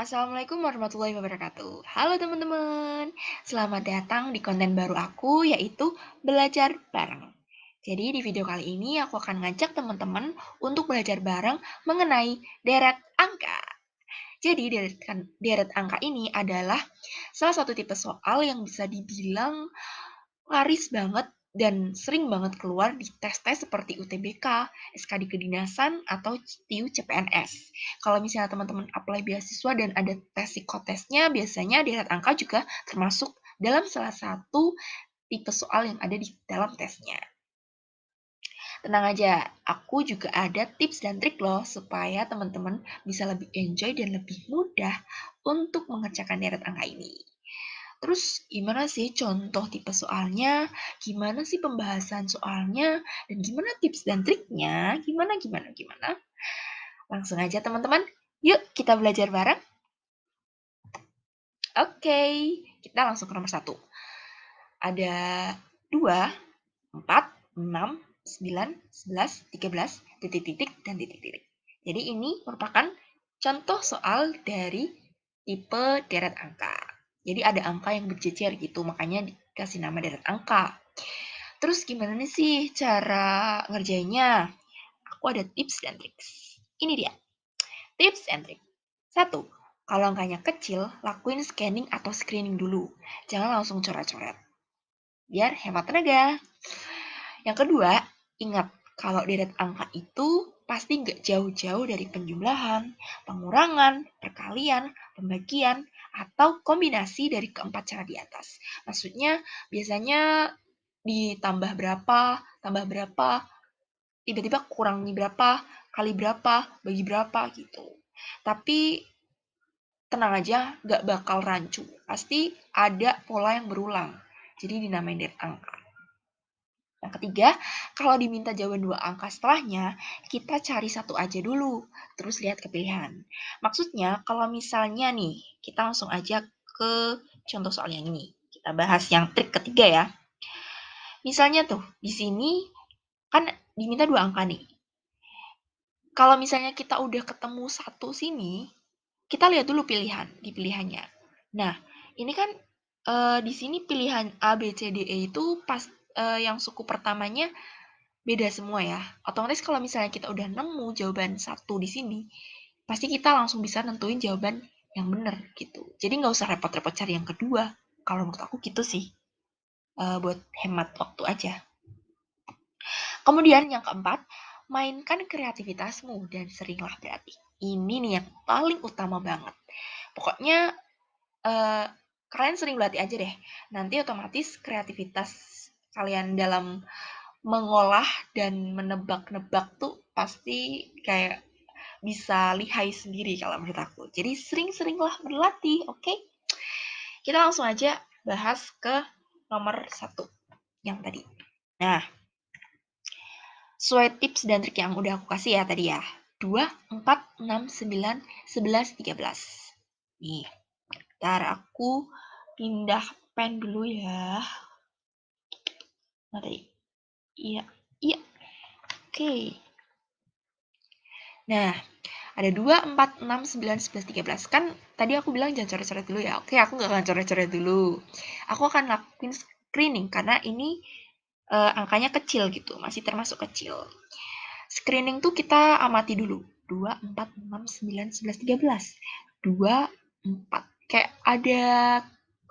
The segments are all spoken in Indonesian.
Assalamualaikum warahmatullahi wabarakatuh. Halo teman-teman, selamat datang di konten baru aku yaitu belajar bareng. Jadi di video kali ini aku akan ngajak teman-teman untuk belajar bareng mengenai deret angka. Jadi deret angka ini adalah salah satu tipe soal yang bisa dibilang laris banget dan sering banget keluar di tes-tes seperti UTBK, SKD Kedinasan, atau TIU CPNS. Kalau misalnya teman-teman apply beasiswa dan ada tes psikotesnya, biasanya deret angka juga termasuk dalam salah satu tipe soal yang ada di dalam tesnya. Tenang aja, aku juga ada tips dan trik loh supaya teman-teman bisa lebih enjoy dan lebih mudah untuk mengerjakan deret angka ini. Terus gimana sih contoh tipe soalnya, gimana sih pembahasan soalnya, dan gimana tips dan triknya, gimana? Langsung aja teman-teman, yuk kita belajar bareng. Oke, kita langsung ke nomor 1. Ada 2, 4, 6, 9, 11, 13, titik-titik, dan titik-titik. Jadi ini merupakan contoh soal dari tipe deret angka. Jadi ada angka yang berjejer gitu, makanya dikasih nama deret angka. Terus gimana nih sih cara ngerjainnya? Aku ada tips dan trik. Ini dia, tips and trik. 1. Kalau angkanya kecil, lakuin scanning atau screening dulu. Jangan langsung coret-coret. Biar hemat tenaga. Yang kedua, ingat kalau deret angka itu pasti nggak jauh-jauh dari penjumlahan, pengurangan, perkalian, pembagian, atau kombinasi dari keempat cara di atas. Maksudnya biasanya ditambah berapa, tambah berapa, tiba-tiba kurangi berapa, kali berapa, bagi berapa gitu. Tapi tenang aja, nggak bakal rancu. Pasti ada pola yang berulang. Jadi dinamain deret angka. Yang ketiga, kalau diminta jawaban 2 angka setelahnya, kita cari satu aja dulu, terus lihat ke pilihan. Maksudnya, kalau misalnya nih, kita langsung aja ke contoh soal yang ini. Kita bahas yang trik ketiga ya. Misalnya tuh, di sini kan diminta 2 angka nih. Kalau misalnya kita udah ketemu satu sini, kita lihat dulu di pilihannya. Nah, ini kan di sini pilihan A, B, C, D, E itu pas yang suku pertamanya beda semua ya. Otomatis kalau misalnya kita udah nemu jawaban satu di sini, pasti kita langsung bisa nentuin jawaban yang benar gitu. Jadi nggak usah repot-repot cari yang kedua. Kalau menurut aku gitu sih, buat hemat waktu aja. Kemudian yang keempat, mainkan kreativitasmu dan seringlah berlatih. Ini nih yang paling utama banget. Pokoknya kalian sering berlatih aja deh. Nanti otomatis kreativitas kalian dalam mengolah dan menebak-nebak tuh pasti kayak bisa lihai sendiri kalau menurut aku. Jadi sering-seringlah berlatih, oke? Okay? Kita langsung aja bahas ke nomor 1 yang tadi. Nah, sesuai tips dan trik yang udah aku kasih ya tadi ya. 2, 4, 6, 9, 11, 13. Nih, ntar aku pindah pen dulu ya. Nah tadi. Iya, iya. Oke. Nah, ada 2, 4, 6, 9, 11, 13. Kan tadi aku bilang jangan coret-coret dulu ya. Oke, aku nggak akan coret-coret dulu. Aku akan lakuin screening karena ini angkanya kecil gitu, masih termasuk kecil. Screening tuh kita amati dulu. 2, 4, 6, 9, 11, 13. 2, 4. Kayak ada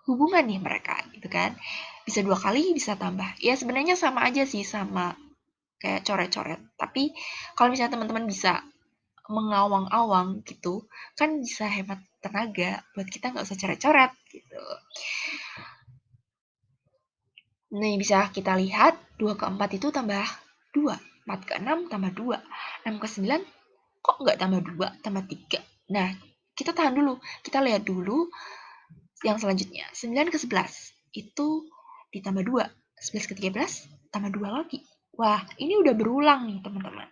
hubungan nih mereka gitu kan. Bisa 2 kali, bisa tambah. Ya sebenarnya sama aja sih sama kayak coret-coret. Tapi kalau misalnya teman-teman bisa mengawang-awang gitu, kan bisa hemat tenaga buat kita nggak usah coret-coret gitu. Nih bisa kita lihat 2 ke 4 itu tambah 2, 4 ke 6 tambah 2, 6 ke 9 kok nggak tambah 2, tambah 3. Nah, kita tahan dulu, kita lihat dulu yang selanjutnya. 9 ke 11 itu ditambah 2, 11 ke 13 tambah 2 lagi. Wah, ini udah berulang nih teman-teman.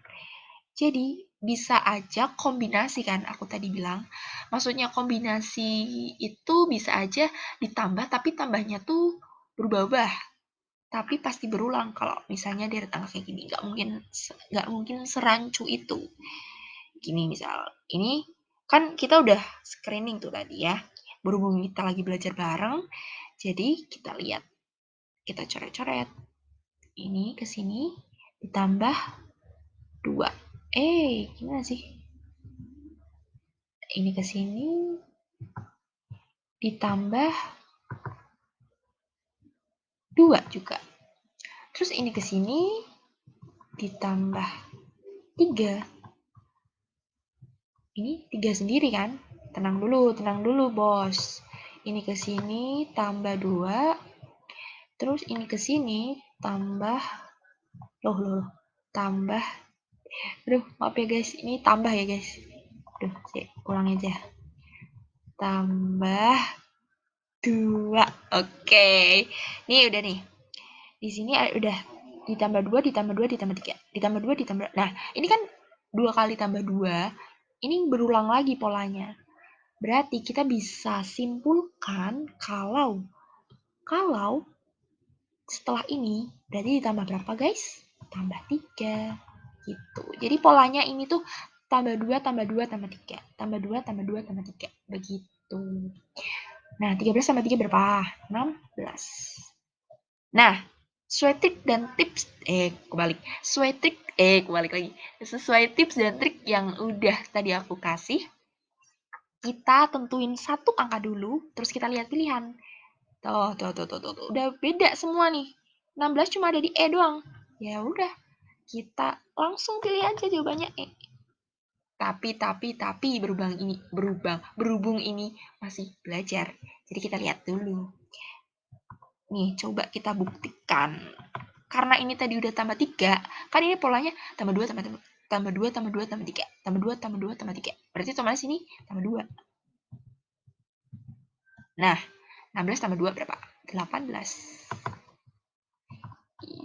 Jadi bisa aja kombinasi kan aku tadi bilang. Maksudnya kombinasi itu bisa aja ditambah tapi tambahnya tuh berubah-ubah. Tapi pasti berulang kalau misalnya dari tanggal kayak gini. Nggak mungkin serancu itu. Gini misal, ini Kan kita udah screening tuh tadi ya. Berhubung kita lagi belajar bareng, jadi kita lihat. Kita coret-coret. Ini ke sini ditambah 2. Gimana sih? Ini ke sini ditambah 2 juga. Terus ini ke sini ditambah 3. Ini 3 sendiri kan? Tenang dulu bos. Ini ke sini tambah 2. Terus ini ke sini tambah tambah. Aduh, maaf ya guys. Ini tambah ya guys. Aduh, ulang aja. Tambah 2. Oke. Ini udah nih. Di sini udah ditambah 2, ditambah 2, ditambah 3. Ditambah 2, ditambah. Nah, ini kan 2 kali tambah 2. Ini berulang lagi polanya. Berarti kita bisa simpulkan kalau setelah ini berarti ditambah berapa guys? Tambah 3. Gitu. Jadi polanya ini tuh tambah 2, tambah 2, tambah 3. Tambah 2, tambah 2, tambah 3. Begitu. Nah, 13 tambah 3 berapa? 16. Nah, sesuai trik dan tips, sesuai tips dan trik yang udah tadi aku kasih, kita tentuin satu angka dulu, terus kita lihat pilihan. Tuh, udah beda semua nih. 16 cuma ada di E doang. Ya udah, kita langsung pilih aja jawabannya E. Tapi berhubung ini masih belajar. Jadi kita lihat dulu. Nih, coba kita buktikan. Karena ini tadi udah tambah 3, kan ini polanya tambah 2, tambah 2, tambah 2, tambah 2, tambah 3. Tambah 2, tambah 2, tambah 3. Berarti otomatis ini tambah 2. Nah, 16 tambah 2 berapa? 18.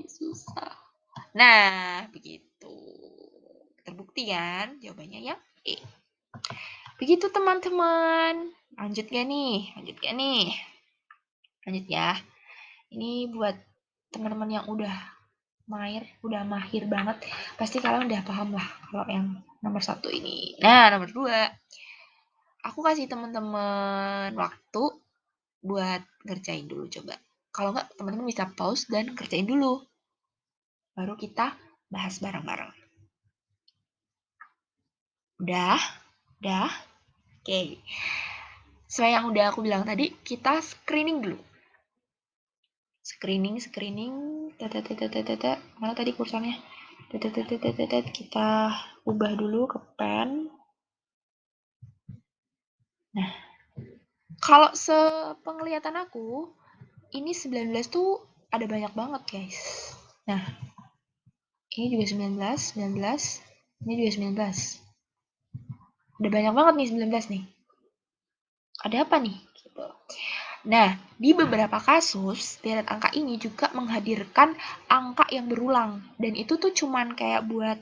Susah. Nah, begitu. Terbukti kan jawabannya yang E. Begitu teman-teman. Lanjut gak nih? Lanjut ya. Ini buat teman-teman yang udah mahir banget, pasti kalian udah paham lah kalau yang nomor 1 ini. Nah, nomor 2, aku kasih teman-teman waktu buat ngerjain dulu coba. Kalau nggak, teman-teman bisa pause dan kerjain dulu. Baru kita bahas bareng-bareng. Udah? Oke. Sesuai yang udah aku bilang tadi, kita screening dulu. Screening. Mana tadi kursornya? Kita ubah dulu ke pen. Nah, kalau sepenglihatan aku, ini 19 tuh ada banyak banget, guys. Nah, ini juga 19, ini juga 19. Udah banyak banget nih 19 nih. Ada apa nih? Gitu. Nah, di beberapa kasus, deret angka ini juga menghadirkan angka yang berulang. Dan itu tuh cuman kayak buat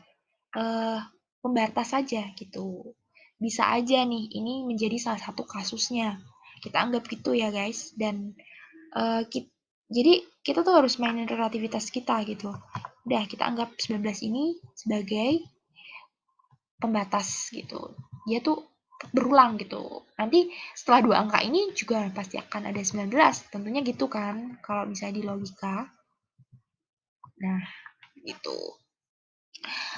pembatas saja gitu. Bisa aja nih, ini menjadi salah satu kasusnya. Kita anggap gitu ya guys. Dan jadi kita tuh harus mainin relativitas kita gitu. Udah, kita anggap 19 ini sebagai pembatas gitu. Dia tuh berulang gitu. Nanti setelah 2 angka ini juga pasti akan ada 19. Tentunya gitu kan, kalau misalnya di logika. Nah, gitu.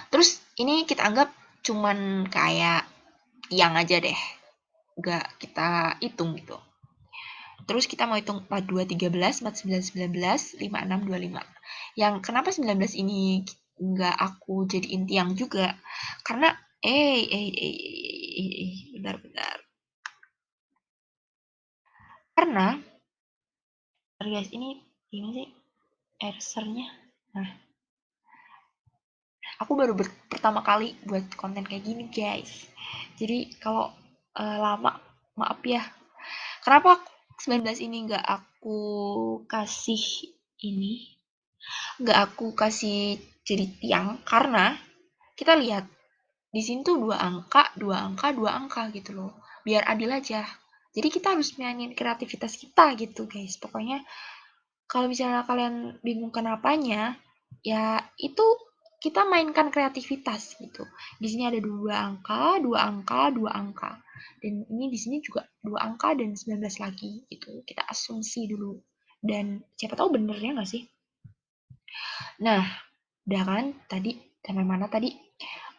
Terus ini kita anggap cuman kayak tiang aja deh. Nggak kita hitung gitu. Terus kita mau hitung 42, 13, 49, 19, 56, 25. Yang kenapa 19 ini nggak aku jadiin tiang juga? Karena, bentar. Karena, guys, ini gini sih, errornya. Nah, aku baru pertama kali buat konten kayak gini, guys. Jadi, kalau lama, maaf ya. Kenapa 19 ini nggak aku kasih ini? Nggak aku kasih jadi tiang, karena kita lihat di sini tuh 2 angka, 2 angka, 2 angka gitu loh. Biar adil aja. Jadi kita harus mainin kreativitas kita gitu, guys. Pokoknya kalau misalnya kalian bingung kenapanya, ya itu kita mainkan kreativitas gitu. Di sini ada 2 angka, 2 angka, 2 angka. Dan ini di sini juga 2 angka dan 19 lagi gitu. Kita asumsi dulu. Dan siapa tahu benernya nggak sih? Nah, udah kan tadi sampai mana tadi?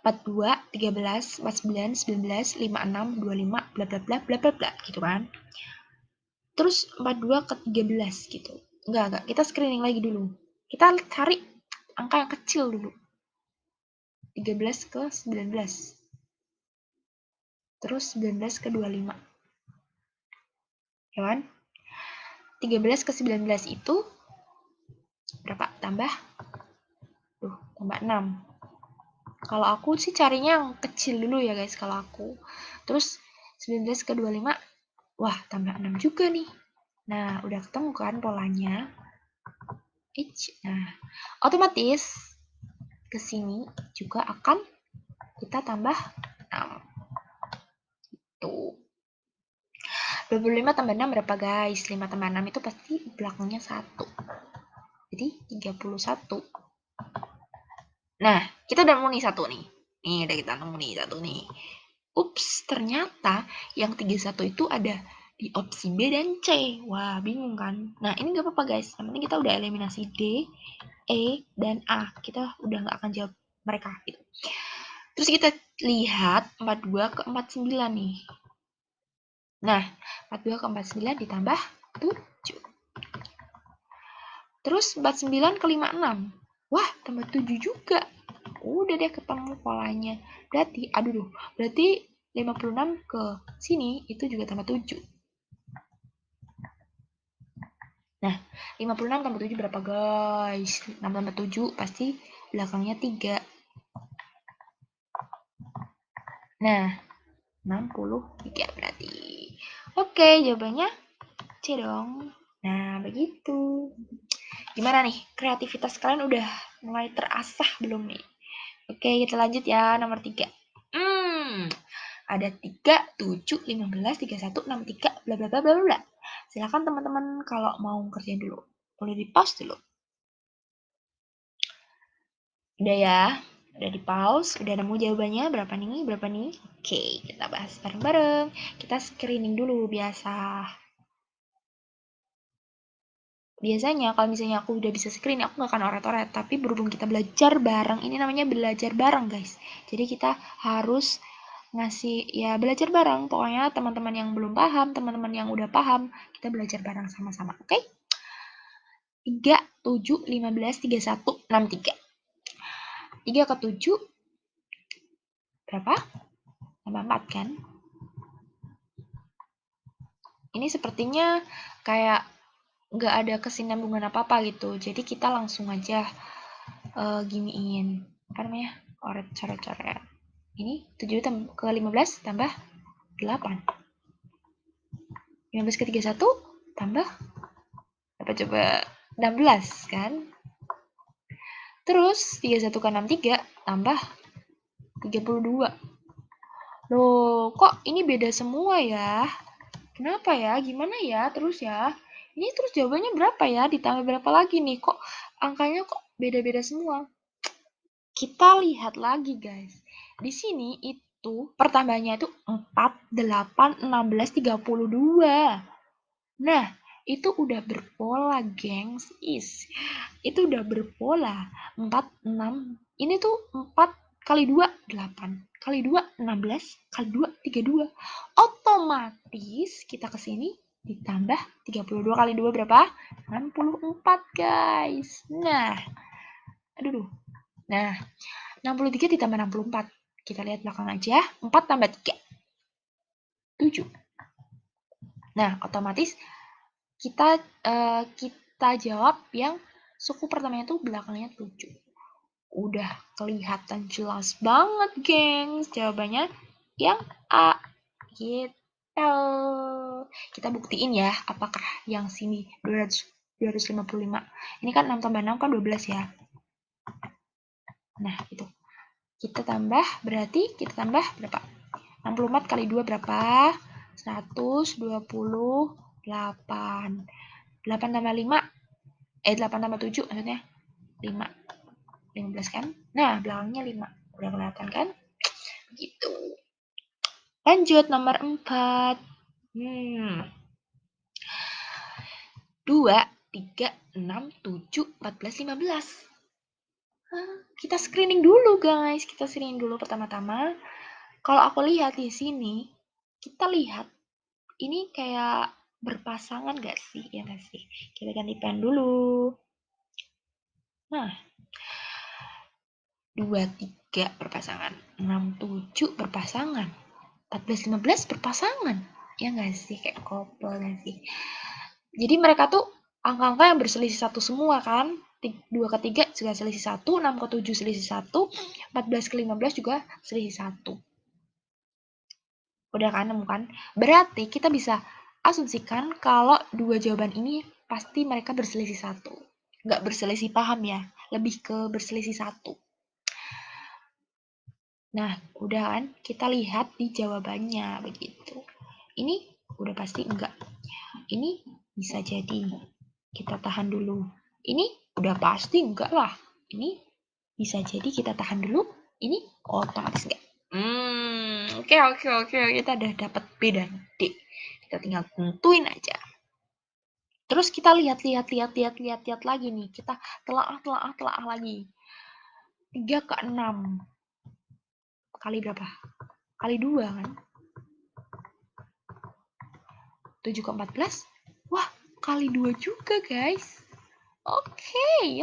42, 13, 49, 19, 56, 25, bla bla bla bla bla bla gitu kan. Terus 42 ke 13 gitu. Enggak, kita screening lagi dulu. Kita cari angka yang kecil dulu. 13 ke 19. Terus 19 ke 25. Ya kan? 13 ke 19 itu berapa? Tambah? Tambah 6. Kalau aku sih carinya yang kecil dulu ya guys kalau aku. Terus 19 ke 25. Wah, tambah 6 juga nih. Nah, udah ketemu kan polanya? Nah, otomatis ke sini juga akan kita tambah 6. Tuh. 25 tambah 6 berapa guys? 5 tambah 6 itu pasti belakangnya 1. Jadi 31. Nah, kita udah nemu nih 1 nih. Nih, udah kita nemu nih 1 nih. Ups, ternyata yang 31 itu ada di opsi B dan C. Wah, bingung kan? Nah, ini nggak apa-apa guys. Yang penting kita udah eliminasi D, E, dan A. Kita udah nggak akan jawab mereka gitu. Terus kita lihat 42 ke 49 nih. Nah, 42 ke 49 ditambah 7. Terus 49 ke 56. Wah, tambah 7 juga. Udah deh ketemu polanya. Berarti 56 ke sini itu juga tambah 7. Nah, 56 tambah 7 berapa guys? 6 tambah 7 pasti belakangnya 3. Nah, 63 berarti. Oke, jawabannya C dong. Nah, begitu. Gimana nih? Kreativitas kalian udah mulai terasah belum nih? Oke, kita lanjut ya. Nomor 3. Ada 3, 7, 15, 31, 63, bla bla bla bla bla. Silakan teman-teman kalau mau kerjain dulu. Boleh di-pause dulu. Udah ya? Udah di-pause, udah nemu jawabannya berapa nih? Berapa nih? Oke, kita bahas bareng-bareng. Kita screening dulu biasa. Biasanya kalau misalnya aku udah bisa screen, aku gak akan oret-oret. Tapi berhubung kita belajar bareng, ini namanya belajar bareng guys. Jadi kita harus ngasih, ya belajar bareng. Pokoknya teman-teman yang belum paham, teman-teman yang udah paham, kita belajar bareng sama-sama. Oke? 3, 7, 15, 31, 63. 3 ke 7, berapa? Tambah 4 kan? Ini sepertinya kayak nggak ada kesinambungan apa-apa gitu. Jadi kita langsung aja giniin. Apa namanya? Coret-coret. Ini 7 ke 15 tambah 8. 15 ke 31 tambah apa coba? 16 kan? Terus 31 ke 63 tambah 32. Loh, kok ini beda semua ya? Kenapa ya? Gimana ya? Terus ya? Ini terus jawabannya berapa ya? Ditambah berapa lagi nih? Kok angkanya kok beda-beda semua? Kita lihat lagi guys. Di sini itu pertambahannya itu 4, 8, 16, 32. Nah, itu udah berpola, gengs. Itu udah berpola. 4, 6. Ini tuh 4 kali 2, 8. Kali 2, 16. Kali 2, 32. Otomatis kita ke sini ditambah 32 kali 2 berapa? 64, guys. Nah, aduh. Nah, 63 ditambah 64. Kita lihat belakang aja. 4 tambah 3. 7. Nah, otomatis kita jawab yang suku pertamanya itu belakangnya 7. Udah kelihatan jelas banget, gengs. Jawabannya yang A. Gitu. Kita buktiin ya, apakah yang sini 255. Ini kan 6 tambah 6 kan 12 ya. Nah, itu. Kita tambah, berarti kita tambah berapa? 64 kali 2 berapa? 128. 8 tambah 5, 8 tambah 7 maksudnya 5. 15 kan? Nah, belakangnya 5. Udah kelihatan kan? Gitu. Lanjut nomor 4. 2, 3, 6, 7, 14, 15. Kita screening dulu guys. Kita screening dulu pertama-tama. Kalau aku lihat di sini, kita lihat ini kayak berpasangan gak sih? Ya gak sih? Kita ganti pen dulu. Nah, 2, 3 berpasangan. 6, 7 berpasangan. 14, 15 berpasangan. Ya gak sih? Kayak couple gak sih? Jadi mereka tuh angka-angka yang berselisih satu semua kan? 2 ke 3 juga selisih 1, 6 ke 7 selisih 1, 14 ke 15 juga selisih 1. Udah kan, nemu kan? Berarti kita bisa asumsikan kalau dua jawaban ini pasti mereka berselisih 1. Nggak berselisih paham ya, lebih ke berselisih 1. Nah, udah kan? Kita lihat di jawabannya begitu. Ini udah pasti enggak. Ini bisa jadi. Kita tahan dulu. Ini udah pasti enggak lah. Ini bisa jadi kita tahan dulu. Ini otomatis enggak. Oke. Kita udah dapat B dan D. Kita tinggal tentuin aja. Terus kita lihat lagi nih. Kita telah lagi. 3 ke 6. Kali berapa? Kali 2 kan? 7 ke 14. Wah, kali 2 juga guys. Oke.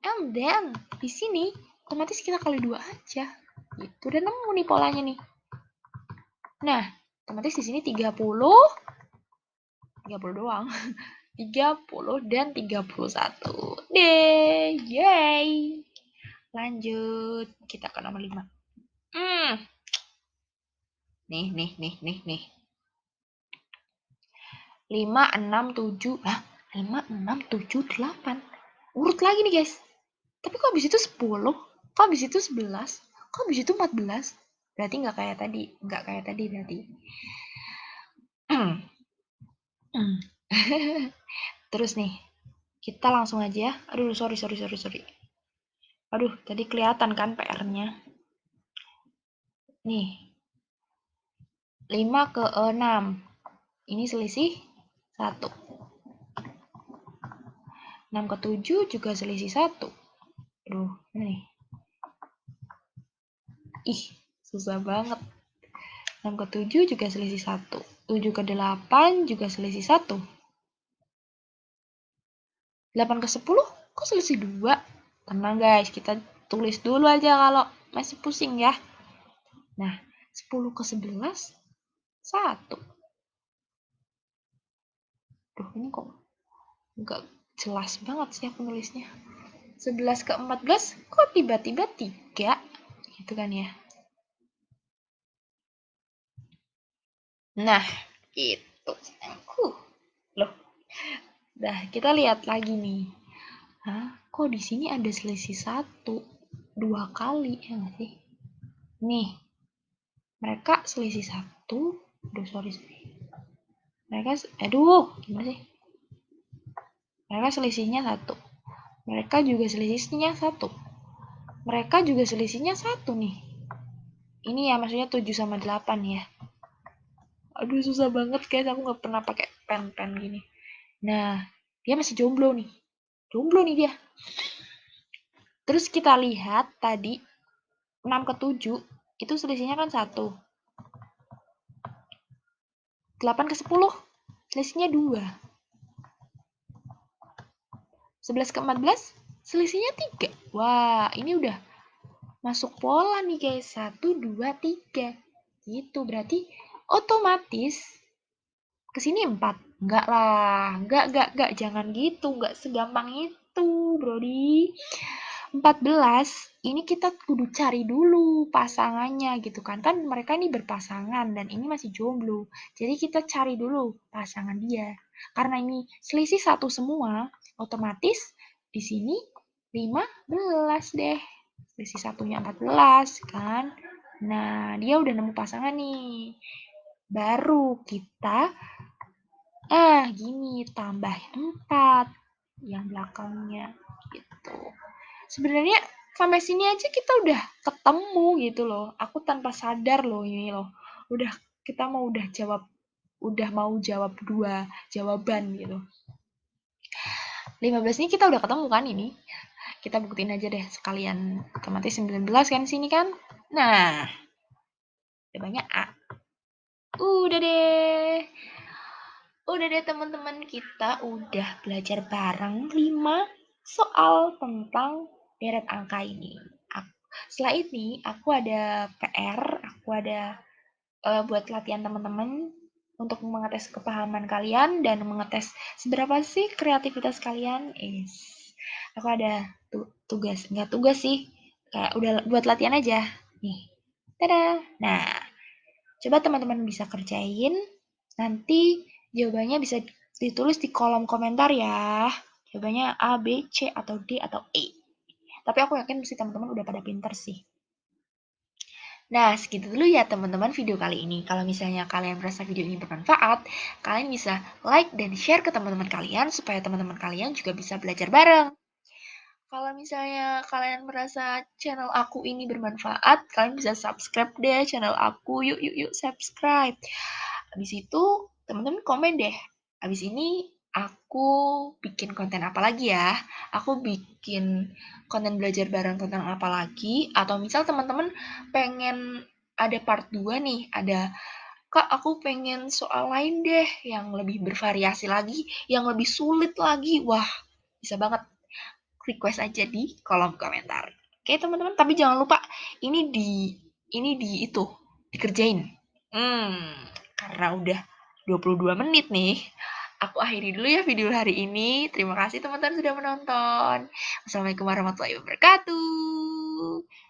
And then, di sini otomatis kita kali 2 aja. Gitu, udah nemu nih polanya nih. Nah, otomatis di sini 30 doang. 30 dan 31. Yay. Lanjut, kita ke nomor 5. Nih. 5, 6, 7. 5, 6, 7, 8. Urut lagi nih, guys. Tapi kok habis itu 10? Kok habis itu 11? Kok habis itu 14? Berarti nggak kayak tadi berarti. Terus nih, kita langsung aja. Aduh, sorry. Aduh, tadi kelihatan kan PR-nya. Nih, 5 ke 6. Ini selisih 1. 6 ke 7 juga selisih 1. Aduh, ini. Ih, susah banget. 6 ke 7 juga selisih 1. 7 ke 8 juga selisih 1. 8 ke 10 kok selisih 2? Tenang guys, kita tulis dulu aja kalau masih pusing ya. Nah, 10 ke 11, 1. Duh, ini kok nggak jelas banget sih aku nulisnya. 11 ke 14, kok tiba-tiba 3? Gitu kan ya. Nah, itu. Loh. Dah, kita lihat lagi nih. Kok di sini ada selisih 1? 2 kali, ya nggak sih? Nih, mereka selisih 1. Aduh, sorry. Mereka, gimana sih? Mereka selisihnya 1. Mereka juga selisihnya 1. Mereka juga selisihnya 1 nih. Ini ya, maksudnya 7 sama 8 ya. Aduh, susah banget guys, aku nggak pernah pakai pen gini. Nah, dia masih jomblo nih. Jomblo nih dia. Terus kita lihat tadi 6 ke 7 itu selisihnya kan 1. 8 ke 10 selisihnya 2. 11 ke 14 selisihnya 3. Wah, ini udah masuk pola nih guys. 1, 2, 3. Gitu, berarti otomatis kesini 4. Enggak lah, enggak, jangan gitu. Enggak segampang itu, Brody. 14, ini kita kudu cari dulu pasangannya gitu kan. Kan mereka ini berpasangan dan ini masih jomblo. Jadi kita cari dulu pasangan dia. Karena ini selisih 1 semua, otomatis di sini 15 deh. Selisih satunya 14 kan. Nah, dia udah nemu pasangan nih. Baru kita gini tambah 4 yang belakangnya gitu. Sebenarnya sampai sini aja kita udah ketemu gitu loh. Aku tanpa sadar loh ini loh. Kita udah mau jawab 2 jawaban gitu. 15 ini kita udah ketemu kan ini. Kita buktiin aja deh sekalian, otomatis 19 kan sini kan. Nah, jawabannya A. Udah deh. Udah deh teman-teman, kita udah belajar bareng 5 soal tentang deret angka ini. Setelah ini aku ada PR, aku ada buat latihan teman-teman untuk mengetes kepahaman kalian dan mengetes seberapa sih kreativitas kalian. Aku ada tugas, nggak tugas sih, kayak udah buat latihan aja. Nih, tada. Nah, coba teman-teman bisa kerjain. Nanti jawabannya bisa ditulis di kolom komentar ya. Jawabannya A, B, C, atau D, atau E. Tapi aku yakin mesti teman-teman udah pada pinter sih. Nah, segitu dulu ya teman-teman video kali ini. Kalau misalnya kalian merasa video ini bermanfaat, kalian bisa like dan share ke teman-teman kalian supaya teman-teman kalian juga bisa belajar bareng. Kalau misalnya kalian merasa channel aku ini bermanfaat, kalian bisa subscribe deh channel aku. Yuk subscribe. Habis itu, teman-teman komen deh. Habis ini aku bikin konten apa lagi ya? Aku bikin konten belajar bareng tentang apa lagi? Atau misal teman-teman pengen ada part 2 nih, ada Kak, aku pengen soal lain deh yang lebih bervariasi lagi, yang lebih sulit lagi. Wah, bisa banget request aja di kolom komentar. Oke, teman-teman, tapi jangan lupa ini di itu dikerjain. Karena udah 22 menit nih. Aku akhiri dulu ya video hari ini. Terima kasih teman-teman sudah menonton. Wassalamualaikum warahmatullahi wabarakatuh.